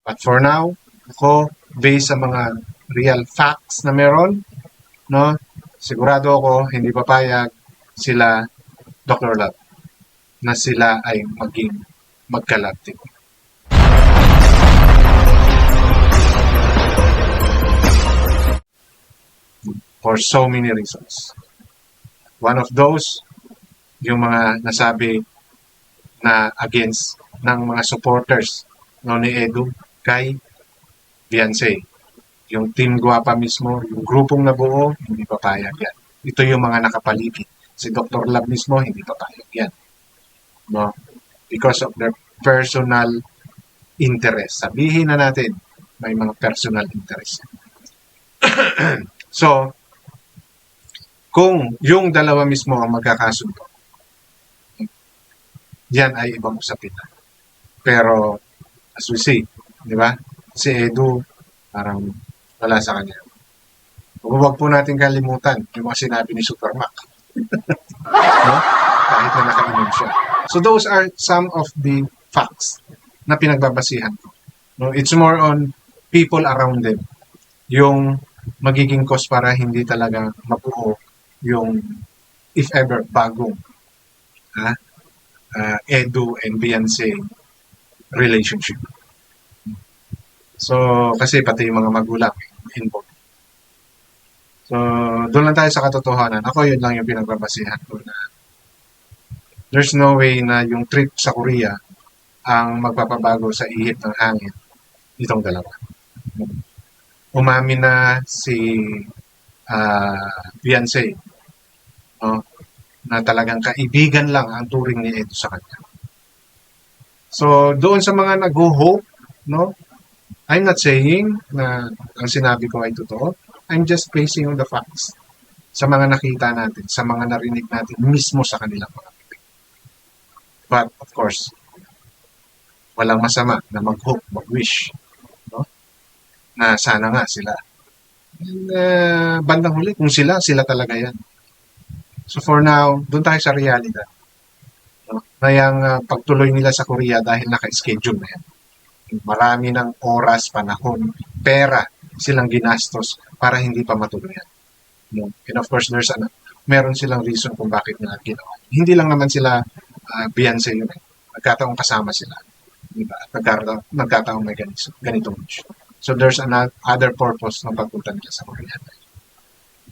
But for now, ako, based sa mga real facts na meron, no, sigurado ako hindi papayag sila Dr. Love na sila ay maging magkalapit. For so many reasons. One of those, yung mga nasabi na against ng mga supporters no, ni Edu kay Beyonce. Yung Team Guapa mismo, yung grupong nabuo, hindi papayag yan. Ito yung mga nakapaligid. Si Dr. Love mismo, hindi papayag yan. No? Because of their personal interest. Sabihin na natin, may mga personal interest. So, kung yung dalawa mismo ang magkakasundo, yan ay ibang usapin na. Pero, as we see, di ba? Si Edu, parang wala sa kanya. Huwag po natin kalimutan yung mga sinabi ni Supermac. No? Kahit na nakainom siya. So those are some of the facts na pinagbabasihan ko. No? It's more on people around them. Yung magiging cause para hindi talaga mabuo yung if ever bagong Edu and Beyonce relationship. So, kasi pati yung mga magulang involved. So, doon lang tayo sa katotohanan. Ako, yun lang yung pinagbabasihan ko na there's no way na yung trip sa Korea ang magpapabago sa ihip ng hangin itong dalawa. Umamin na si Beyonce no, na talagang kaibigan lang ang turing ni Edu sa kanya. So, doon sa mga nag-hope, no, I'm not saying na ang sinabi ko ay totoo. I'm just basing on the facts. Sa mga nakita natin, sa mga narinig natin, mismo sa kanilang mga bibig. But, of course, walang masama na mag-hope, mag-wish. No? Na sana nga sila. And, bandang huli, kung sila talaga yan. So, for now, doon tayo sa realidad. No? Na yung pagtuloy nila sa Korea dahil naka-schedule na yan. Marami ng oras, panahon, pera silang ginastos para hindi pa matuloy yan. No? And of course, meron silang reason kung bakit nila ginawa. Hindi lang naman sila Beyonce yun. Nagkataong kasama sila. Diba? Nagkataong may ganitong issue. So there's another purpose ng pagpunta nila sa Korea.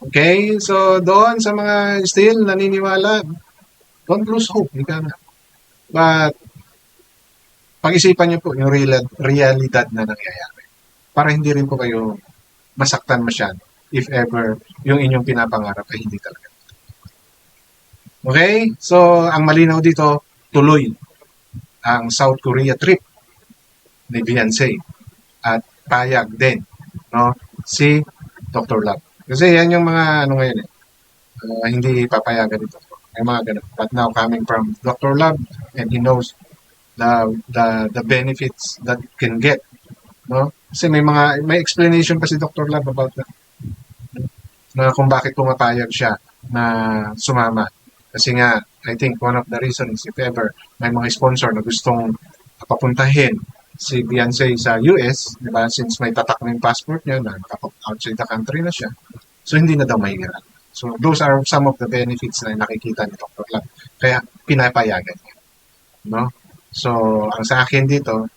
Okay? So doon sa mga still naniniwala, don't lose hope. But pag-isipan niyo po yung realidad na nangyayari. Para hindi rin po kayo masaktan masyado if ever yung inyong pinapangarap ay hindi talaga. Okay? So, ang malinaw dito, tuloy ang South Korea trip ni Beyonce at payag din no, si Dr. Love. Kasi yan yung mga ngayon hindi papayagan dito. May mga ganun. But now coming from Dr. Love and he knows the benefits that it can get. No? Kasi may explanation pa si Dr. Love about that. Na kung bakit pumapayag siya na sumama. Kasi nga, I think one of the reasons if ever may mga sponsor na gustong papuntahin si Beyonce sa US, di ba? Since may tatak na yung passport niya na outside the country na siya. So, hindi na daw mahirap. So, those are some of the benefits na nakikita ni Dr. Love. Kaya, pinapayagan niya. No? So, ang sa akin dito,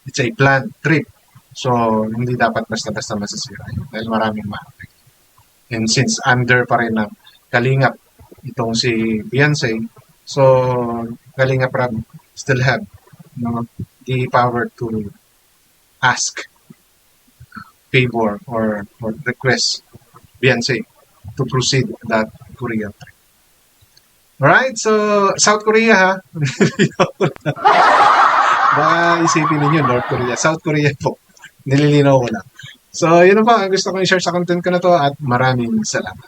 it's a planned trip. So, hindi dapat basta-basta masasira yun dahil maraming ma-affect. And since under pa rin ng Kalingap itong si Beyonce, so Kalingap Rab still have the power to ask, favor, or request Beyonce to proceed that Korean trip. Alright, so South Korea ha. Baka isipin ninyo North Korea. South Korea po. Nililinaw ko lang. So, yun po. Gusto kong i-share sa content ko na to at maraming salamat.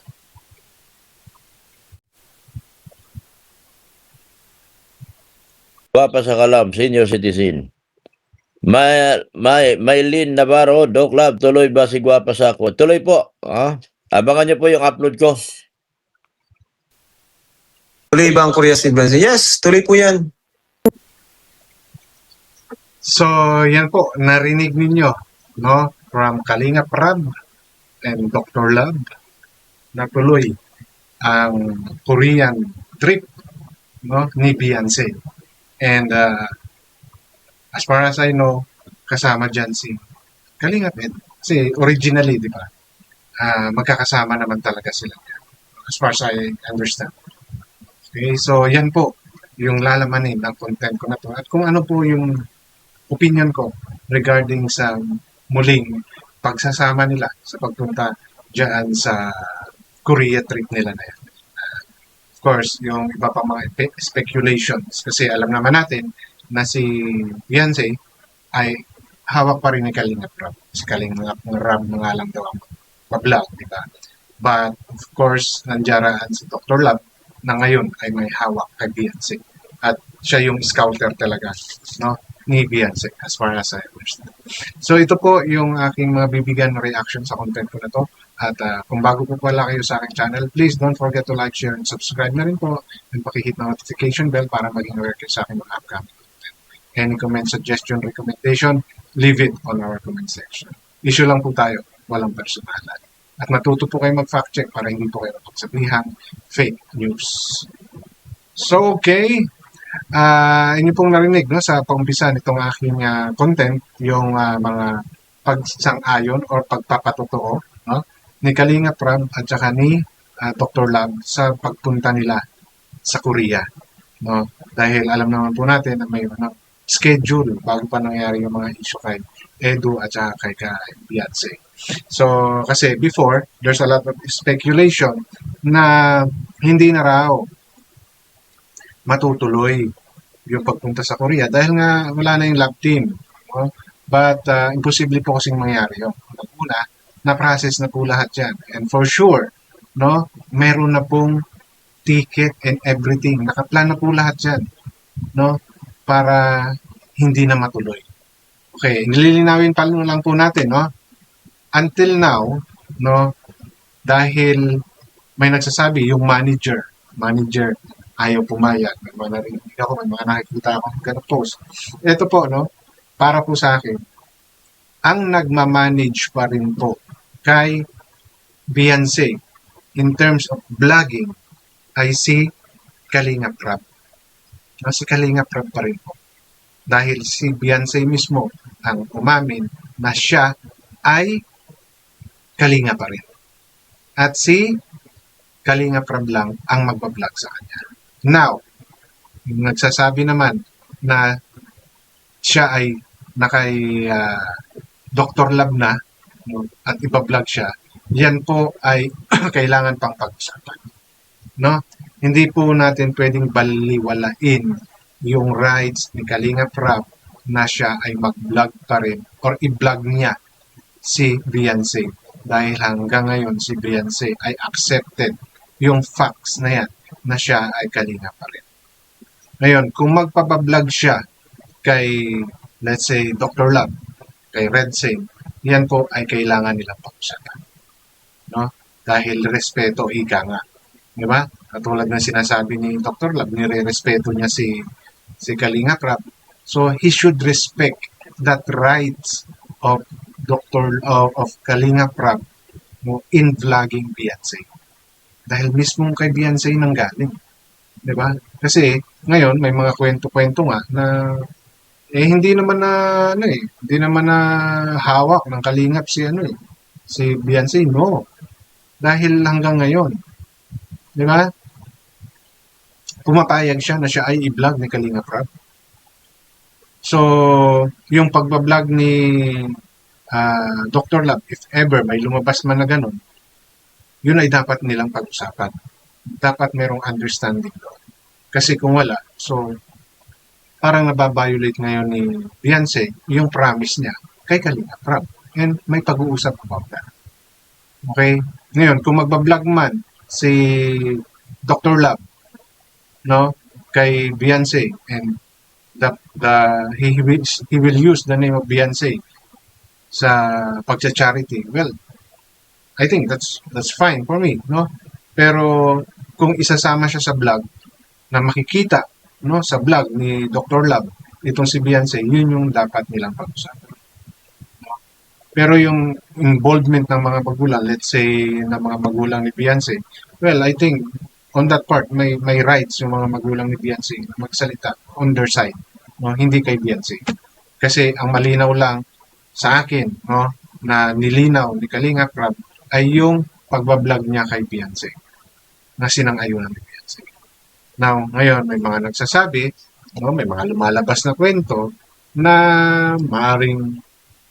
Guapa sa Kalam, senior citizen. Maylin Navarro, Doc Lab, tuloy ba si Guapa sa ako? Tuloy po. Abangan niyo po yung upload ko. Tuloy ba ang Korea si Beyonce? Yes, tuloy po yan. So, yan po, narinig ninyo, no, from Kalinga Prab and Dr. Love, na tuloy ang Korean trip, no, ni Beyonce. And as far as I know, kasama dyan si Kalinga Ed. Kasi originally, di ba, magkakasama naman talaga sila. As far as I understand. Okay, so yan po yung lalamanin ng content ko na to. At kung ano po yung opinion ko regarding sa muling pagsasama nila sa pagpunta dyan sa Korea trip nila na yan. Of course, yung iba pa mga speculations kasi alam naman natin na si Beyonce ay hawak pa rin ni Kalinga Prab. Si Kalinga Prab na nga lang daw ang pa-vlog, di ba? But of course, nandiyan si Dr. Love na ngayon ay may hawak kay Beyonce. At siya yung scouter talaga, no, ni Beyonce as far as I understand. So ito po yung aking mga bibigyan na reaction sa content ko na to. At kung bago po pala kayo sa aking channel, please don't forget to like, share, and subscribe na rin po. And pakihit ng notification bell para maging aware kayo sa aking mga upcoming content. Any comment, suggestion, recommendation, leave it on our comment section. Issue lang po tayo, walang personalan. At matuto po kayo mag-fact check para hindi po kayo mapagsabihan fake news. So, okay. Inyo pong narinig no, sa paumpisa nitong aking content, yung mga pagsang-ayon or pagpapatotoo, no, ni Kalinga Prab at saka ni Dr. Love sa pagpunta nila sa Korea. No? Dahil alam naman po natin na may schedule bago pa nangyari yung mga issue kay Edu at saka kay Beyonce. So, kasi before, there's a lot of speculation na hindi na raw matutuloy yung pagpunta sa Korea dahil nga wala na yung love team. No? But imposible po kasing mangyari yun. Una, na-process na po lahat yan. And for sure, no, meron na pong ticket and everything. Nakaplan na po lahat yan. No? Para hindi na matuloy. Okay, nililinawin pa lang po natin, no? Until now, no, dahil may nagsasabi, yung manager ayaw pumayag. May mga narinig ako, may mga nakikita ako ganun post. Ito po, no, para po sa akin, ang nagmamanage pa rin po kay Beyonce in terms of vlogging ay si Kalinga Prab. No, si Kalinga Prab pa rin po. Dahil si Beyonce mismo ang umamin na siya ay Kalinga pa rin. At si Kalinga Prab lang ang magbablog sa kanya. Now, nagsasabi naman na siya ay nakay Dr. Love na, no, at ibablog siya, yan po ay kailangan pang pag-usapan. No? Hindi po natin pwedeng baliwalain yung rights ni Kalinga Prab na siya ay mag-vlog pa rin or i-vlog niya si Beyonce. Dahil hanggang ngayon si Beyonce ay accepted yung facts na yan na siya ay Kalinga pa rin. Ngayon, kung magpapablog siya kay, let's say, Dr. Love, kay Red Sane, yan po ay kailangan nilang pag-usapan. No? Dahil respeto, ika nga. Di ba? Katulad ng sinasabi ni Dr. Love, nire-respeto niya si Kalinga Prab. So, he should respect that rights of of Kalinga Prab, no, in vlogging Beyonce. Dahil mismo kay Beyonce nang galing. 'Di ba? Kasi ngayon may mga kwento-kwento nga na hindi naman na hindi naman na hawak ng kalingap si Beyonce, no. Dahil hanggang ngayon, 'di ba? Pumapayag siya na siya ay i-vlog ni Kalinga Prab. So, yung pagbablog ni Dr. Love, if ever may lumabas man na ganun, yun ay dapat nilang pag-usapan. Dapat merong understanding doon. Kasi kung wala, so parang nababiolate ngayon ni Beyonce yung promise niya kay Kalinga Prab. And may pag-uusap about that. Okay? Ngayon, kung magbablog man si Dr. Love, no, kay Beyonce, and he will use the name of Beyonce sa pagcha-charity. Well, I think that's fine for me, no? Pero kung isasama siya sa vlog na makikita, no, sa vlog ni Dr. Love itong si Beyonce, yun yung dapat nilang pag-usapan. Pero yung involvement ng mga magulang, let's say, ng mga magulang ni Beyonce, well, I think on that part, may rights yung mga magulang ni Beyonce na magsalita on their side, no? Hindi kay Beyonce. Kasi ang malinaw lang sa akin, no, na nilinaw ni Kalinga Prab ay yung pagbablog niya kay Beyonce na sinang-ayunan ni Beyonce. Now, ngayon may mga nagsasabi, no, may mga lumalabas na kwento na maaring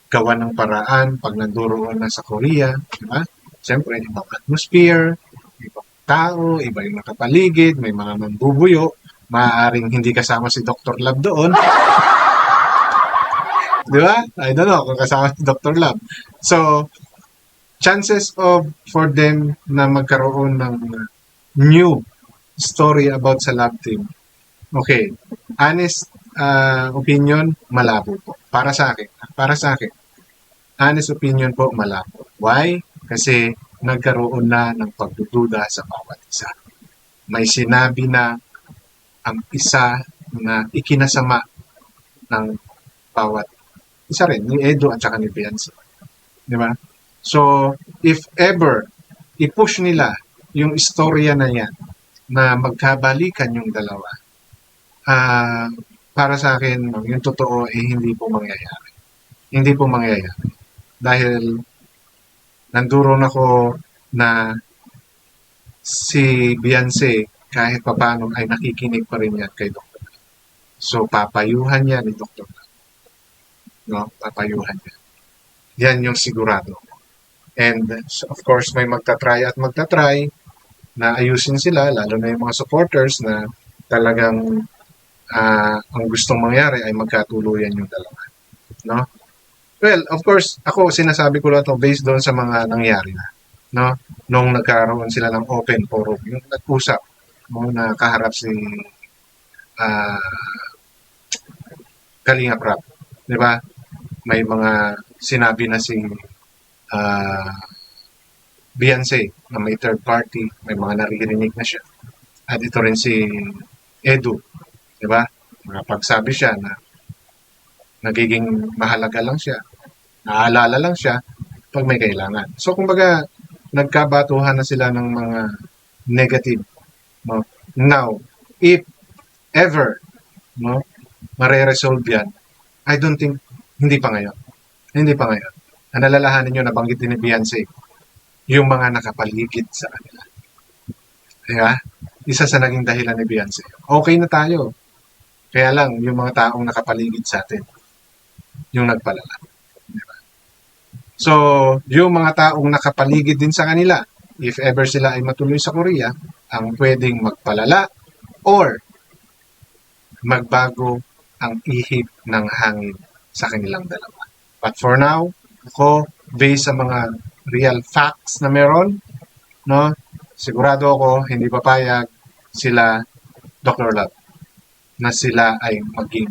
gawa ng paraan pag nanduroon na sa Korea, di ba? Siyempre, ibang atmosphere, ibang tao, iba yung nakapaligid, may mga mambubuyo, maaaring hindi kasama si Dr. Love doon. Di ba? I don't know kung kasama si Dr. Love. So, chances of for them na magkaroon ng new story about sa love team. Okay. Honest opinion, malabo po. Para sa akin, honest opinion po, malabo. Why? Kasi nagkaroon na ng pagdududa sa bawat isa. May sinabi na ang isa na ikinasama ng bawat isa rin, ni Edo at saka ni Beyonce. Di ba? So, if ever i-push nila yung istorya na yan na magkabalikan yung dalawa, para sa akin, yung totoo hindi po mangyayari. Hindi po mangyayari. Dahil nanduron ako na si Beyonce kahit papano ay nakikinig pa rin yan kay Dr. So, papayuhan niya ni Dr. No? Papayuhan niya. Yan yung sigurado. And of course, may magtatry na ayusin sila, lalo na yung mga supporters na talagang ang gustong mangyari ay magkatuluyan yung dalawa. No? Well, of course, ako sinasabi ko lang ito based doon sa mga nangyari na. No? Nung nagkaroon sila ng open forum, yung nag-usap, no, na kaharap si Kalinga Prab. Di ba? May mga sinabi na si Beyonce na may third party, may mga naririnig na siya. At ito rin si Edu, di ba? Nakapagsabi siya na nagiging mahalaga lang siya, naaalala lang siya pag may kailangan. So, kumbaga, nagkabatuhan na sila ng mga negative. No? Now, if ever, no, mare-resolve yan, I don't think, hindi pa ngayon. Hindi pa ngayon. Nalalahanin nyo, nabanggit din ni Beyonce, yung mga nakapaligid sa kanila. Diba? Isa sa naging dahilan ni Beyonce. Okay na tayo. Kaya lang, yung mga taong nakapaligid sa atin, yung nagpalala. Diba? So, yung mga taong nakapaligid din sa kanila, if ever sila ay matuloy sa Korea, ang pwedeng magpalala or magbago ang ihip ng hangin sa kanilang dalawa. But for now, ako, based sa mga real facts na meron, no, sigurado ako, hindi papayag sila, Dr. Love, na sila ay maging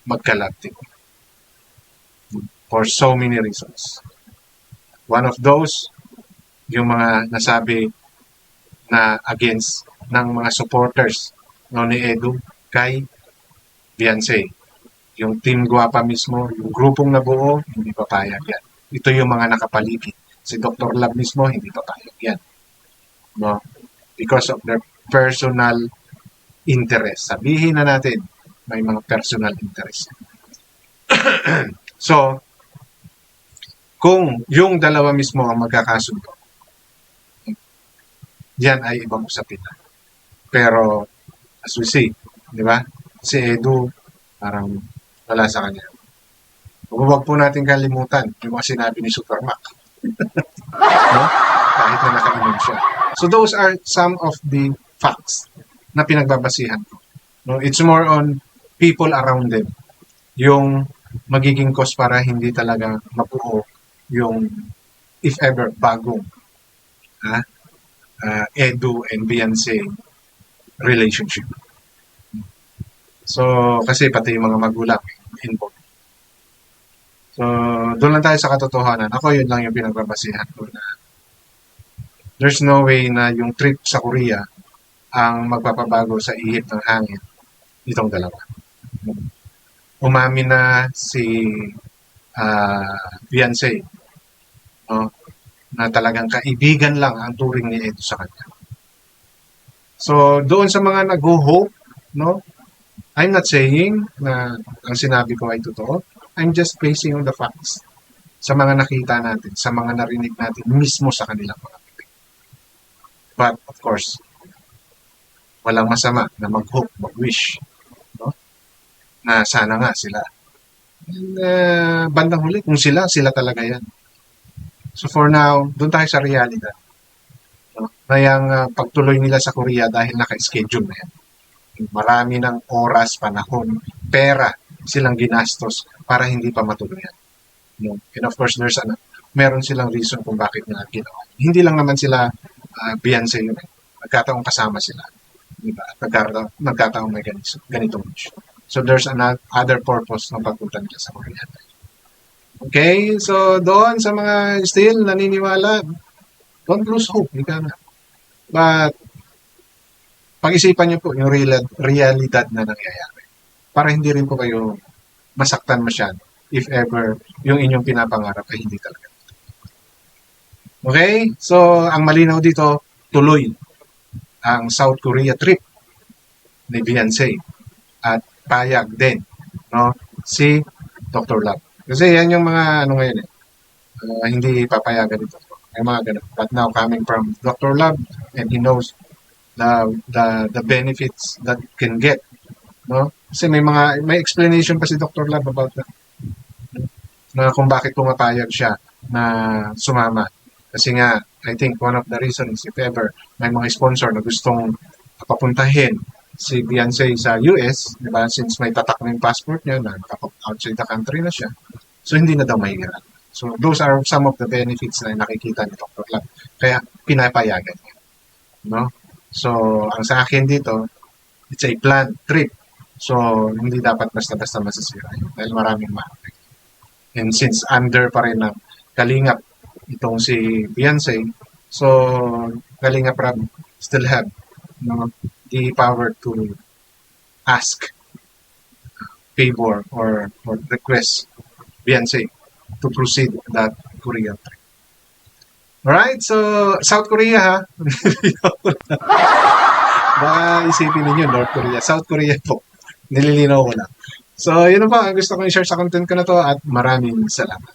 magkalapit. For so many reasons. One of those, yung mga nasabi na against ng mga supporters no, ni Edu kay Beyonce. Yung Team Guapa mismo, yung grupong nabuo, hindi papayag yan. Ito yung mga nakapaligid. Si Dr. Love mismo, hindi papayag yan. No? Because of their personal interest. Sabihin na natin, may mga personal interest. So, kung yung dalawa mismo ang magkakasundo, yan ay ibang usapin na. Pero, as we see, di ba? Si Edu, parang wala sa kanya. Huwag po natin kalimutan yung mga sinabi ni Supermac. No? Kahit na nakainom siya. So those are some of the facts na pinagbabasihan ko. No? It's more on people around them. Yung magiging cause para hindi talaga mabuo yung if ever bagong Edu and Beyonce relationship. So, kasi pati yung mga magulang involved. So, doon lang tayo sa katotohanan. Ako, yun lang yung pinagbabasihan ko na there's no way na yung trip sa Korea ang magpapabago sa ihip ng hangin itong dalawa. umamin na si Beyonce, no? Na talagang kaibigan lang ang turing ni Edo sa kanya. So, doon sa mga nag-hope, no? I'm not saying na ang sinabi ko ay totoo. I'm just basing on the facts. Sa mga nakita natin, sa mga narinig natin mismo sa kanilang mga bibig. But, of course, walang masama na mag-hope, mag-wish, no? Na sana nga sila. And, bandang huli, kung sila talaga yan. So for now, doon tayo sa realidad. No? Na yung pagtuloy nila sa Korea dahil naka-schedule na yan. Marami ng oras, panahon, pera silang ginastos para hindi pa matuloy yan. No? And of course, meron silang reason kung bakit nila ginawa. Hindi lang naman sila Beyonce yun. Nagkataong kasama sila. Diba? Nagkataong may ganitong issue. So there's another purpose ng pagpunta nila sa Korea. Okay, so doon sa mga still naniniwala, don't lose hope. But pag-isipan niyo po yung realidad na nangyayari. Para hindi rin po kayo masaktan masyado if ever yung inyong pinapangarap ay hindi talaga. Okay, so ang malinaw dito, tuloy ang South Korea trip ni Beyonce at payag din, no, si Dr. Love. Kasi yan yung mga ngayon hindi papayagan dito. May mga ganun. But now coming from Dr. Love and he knows the benefits that it can get, no? Kasi may explanation pa si Dr. Love about that. Na kung bakit pumapayag siya na sumama. Kasi nga, I think one of the reasons, if ever may mga sponsor na gustong papuntahin si Beyonce sa US, di ba? Since may tatak na yung passport niya, na outside the country na siya. So, hindi na daw mahirap. So, those are some of the benefits na nakikita ni Dr. Love. Kaya, pinapayagan niya. No? So, ang sa akin dito, it's a planned trip. So, hindi dapat basta-basta masasira. Dahil maraming ma-affect. And since under pa rin ng Kalingap itong si Beyonce, so Kalingap Rab still have the power to ask, favor, or request Beyonce to proceed that Korean trip. Alright, so South Korea ha. Baka isipin ninyo North Korea. South Korea po. Nililinaw ko lang. So, yun na po. Ang gusto kong i-share sa content ko na to at maraming salamat.